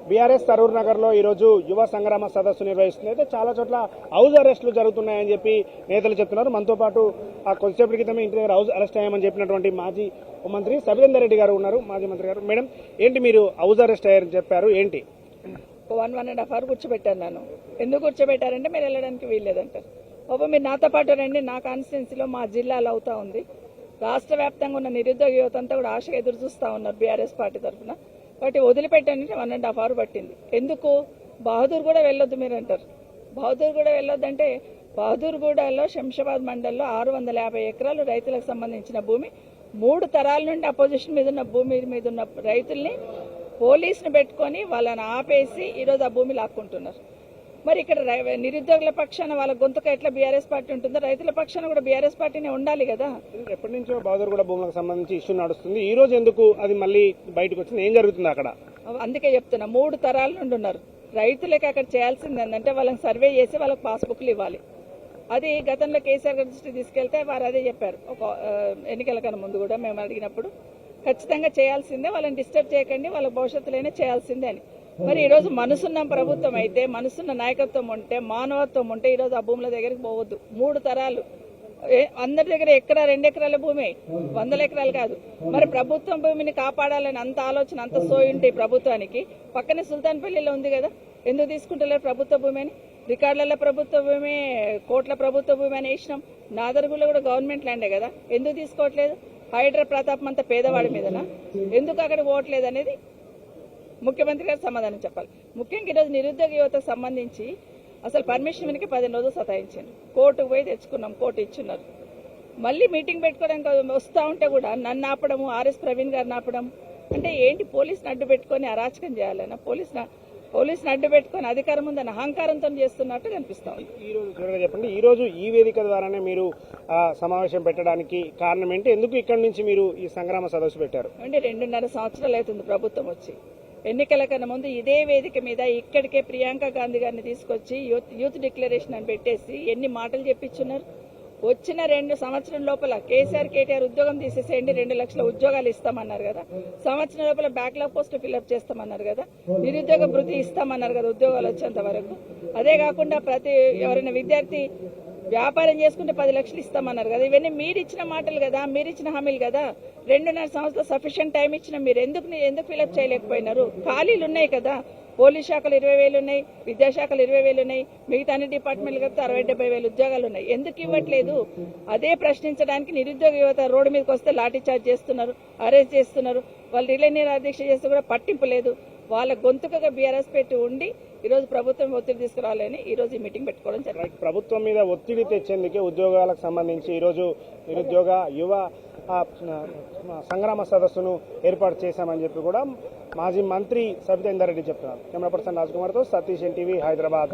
BRS Saroor Nagar లో ఈ రోజు యువ సంగ్రామ సదస్సు నిర్వహిస్తుంది. అయితే చాలా చోట్ల హౌస్ అరెస్టులు జరుగుతున్నాయని చెప్పి నేతలు చెప్తున్నారు. మనతో పాటు ఆ కొద్దిసేపటి క్రితమే ఇంటి దగ్గర హౌస్ అరెస్ట్ అయ్యామని చెప్పినటువంటి మాజీ మంత్రి సబితేందర్ రెడ్డి గారు ఉన్నారు. మాజీ మంత్రి గారు, మేడం ఏంటి మీరు హౌస్ అరెస్ట్ అయ్యారని చెప్పారు, ఏంటి? 1.5 hours కూర్చోబెట్టాను. నన్ను ఎందుకు కూర్చోబెట్టారంటే మీరు వెళ్ళడానికి వీల్లేదంటారు. బాబు మీరు నాతో పాటు రండి, నా కాన్స్టిట్యున్సీలో మా జిల్లాలో అవుతా ఉంది. రాష్ట్ర వ్యాప్తంగా ఉన్న నిరుద్యోగ యువత అంతా కూడా ఆశగా ఎదురు చూస్తూ ఉన్నారు బీఆర్ఎస్ పార్టీ తరఫున. కాబట్టి వదిలిపెట్టండి 1.5 hours పట్టింది. ఎందుకు బహదూర్ కూడా వెళ్ళొద్దు మీరు అంటారు. బహదూర్ కూడా వెళ్ళొద్దు అంటే బహదూర్గూడలో శంషాబాద్ మండలంలో 650 ఎకరాలు రైతులకు సంబంధించిన భూమి, 3 తరాల నుండి అపోజిషన్ మీద ఉన్న భూమి మీద ఉన్న రైతుల్ని పోలీసును పెట్టుకొని వాళ్ళని ఆపేసి ఈరోజు ఆ భూమి లాక్కుంటున్నారు. మరి ఇక్కడ నిరుద్యోగుల పక్షాన వాళ్ళ గొంతుక ఎట్లా బీఆర్ఎస్ పార్టీ ఉంటుందో రైతుల పక్షాన కూడా బీఆర్ఎస్ పార్టీనే ఉండాలి కదా. ఎప్పటి నుంచో బహదూర్గూడ భూములకు సంబంధించి ఇష్యూ నడుస్తుంది. ఈ రోజు ఎందుకు అది మళ్ళీ బయటకు వచ్చింది, ఏం జరుగుతుంది అక్కడ? అందుకే చెప్తున్నా, 3 తరాల నుండి ఉన్నారు రైతులకి. అక్కడ చేయాల్సింది ఏంటంటే వాళ్ళకి సర్వే చేసి వాళ్ళకి పాస్బుక్లు ఇవ్వాలి. అది గతంలో కేసీఆర్ గారి దృష్టికి తీసుకెళ్తే వారు అదే చెప్పారు. ఒక ఎన్నికల కన్నా ముందు కూడా మేము అడిగినప్పుడు ఖచ్చితంగా చేయాల్సిందే, వాళ్ళని డిస్టర్బ్ చేయకండి, వాళ్ళ భవిష్యత్తులోనే చేయాల్సిందే అని. మరి ఈరోజు మనసున్న ప్రభుత్వం అయితే, మనసున్న నాయకత్వం ఉంటే, మానవత్వం ఉంటే ఈరోజు ఆ భూముల దగ్గరికి పోవద్దు. 3 తరాలు అందరి దగ్గర 1-2 ఎకరాల భూమి, 100 ఎకరాలు కాదు. మరి ప్రభుత్వం భూమిని కాపాడాలని అంత ఆలోచన, అంత సోయి ఉంటే ప్రభుత్వానికి పక్కనే సుల్తాన్పల్లిలో ఉంది కదా, ఎందుకు తీసుకుంటలేరు ప్రభుత్వ భూమి అని? రికార్డులలో ప్రభుత్వ భూమి, కోట్ల ప్రభుత్వ భూమి అని వేసినాం. నాదర్గులో కూడా గవర్నమెంట్ ల్యాండే కదా, ఎందుకు తీసుకోవట్లేదు? హైడ్రా ప్రతాపం అంతా పేదవాడి మీదనా? ఎందుకు అక్కడ పోవట్లేదు అనేది ముఖ్యమంత్రి గారు సమాధానం చెప్పాలి. ముఖ్యంగా ఈరోజు నిరుద్యోగ యువతకు సంబంధించి అసలు పర్మిషన్ వెనక 15 రోజులు సతాయించాను. కోర్టుకు పోయి తెచ్చుకున్నాం, కోర్టు ఇచ్చున్నారు. మళ్ళీ మీటింగ్ పెట్టుకోవడానికి వస్తూ ఉంటే కూడా నన్ను ఆపడము, ఆర్ఎస్ ప్రవీణ్ గారిని ఆపడం అంటే ఏంటి? పోలీసుని అడ్డు పెట్టుకొని అరాచకం చేయాలన్నా? పోలీసుని అడ్డు పెట్టుకొని అధికారం ఉందని అహంకారంతో చేస్తున్నట్టు కనిపిస్తాం. చెప్పండి, ఈ రోజు ఈ వేదిక ద్వారానే మీరు సమావేశం పెట్టడానికి కారణం ఏంటి? ఎందుకు ఇక్కడ నుంచి మీరు ఈ సంగ్రామ సదస్సు పెట్టారు? అంటే 2.5 సంవత్సరాలు అవుతుంది ప్రభుత్వం వచ్చి. ఎన్నికల కన్నా ముందు ఇదే వేదిక మీద ఇక్కడికే ప్రియాంక గాంధీ గారిని తీసుకొచ్చి యూత్ డిక్లరేషన్ అని పెట్టేసి ఎన్ని మాటలు చెప్పించున్నారు. వచ్చిన 2 సంవత్సరం లోపల కేటీఆర్ ఉద్యోగం తీసేసేయండి, 2 లక్షల ఉద్యోగాలు ఇస్తామన్నారు కదా. సంవత్సరం లోపల బ్యాక్లాగ్ పోస్టులు ఫిల్అప్ చేస్తామన్నారు కదా. నిరుద్యోగ భృతి ఇస్తామన్నారు కదా ఉద్యోగాలు వచ్చేంత వరకు. అదే కాకుండా ఎవరైనా విద్యార్థి వ్యాపారం చేసుకుంటే 10 లక్షలు ఇస్తామన్నారు కదా. ఇవన్నీ మీరు ఇచ్చిన మాటలు కదా, మీరు ఇచ్చిన హామీలు కదా. 2.5 సంవత్సరాలు సఫిషియెంట్ టైం ఇచ్చిన మీరు ఎందుకు ఫిల్అప్ చేయలేకపోయినారు? ఖాళీలు ఉన్నాయి కదా. పోలీస్ శాఖలు 20,000 ఉన్నాయి, విద్యాశాఖలు 20,000 ఉన్నాయి, మిగతా అన్ని డిపార్ట్మెంట్లు కలిపితే 60-70,000 ఉద్యోగాలు ఉన్నాయి. ఎందుకు ఇవ్వట్లేదు? అదే ప్రశ్నించడానికి నిరుద్యోగ యువత రోడ్డు మీదకి వస్తే లాఠీ చార్జ్ చేస్తున్నారు, అరెస్ట్ చేస్తున్నారు. వాళ్ళు రిలే దీక్ష చేస్తే కూడా పట్టింపు లేదు. వాళ్ళ గొంతుకగా బీఆర్ఎస్ పెట్టి ఉండి ఈరోజు ప్రభుత్వం ఒత్తిడి తీసుకురావాలని ఈరోజు ఈ మీటింగ్ పెట్టుకోవడం జరిగింది. ప్రభుత్వం మీద ఒత్తిడి తెచ్చేందుకే ఉద్యోగాలకు సంబంధించి ఈరోజు నిరుద్యోగ యువ సంగ్రామ సదస్సును ఏర్పాటు చేశామని చెప్పి కూడా మాజీ మంత్రి సబితేందర్ రెడ్డి చెప్తున్నారు. కెమెరా పర్సన్ రాజ్ కుమార్తో సతీష్, ఎన్టీవీ, హైదరాబాద్.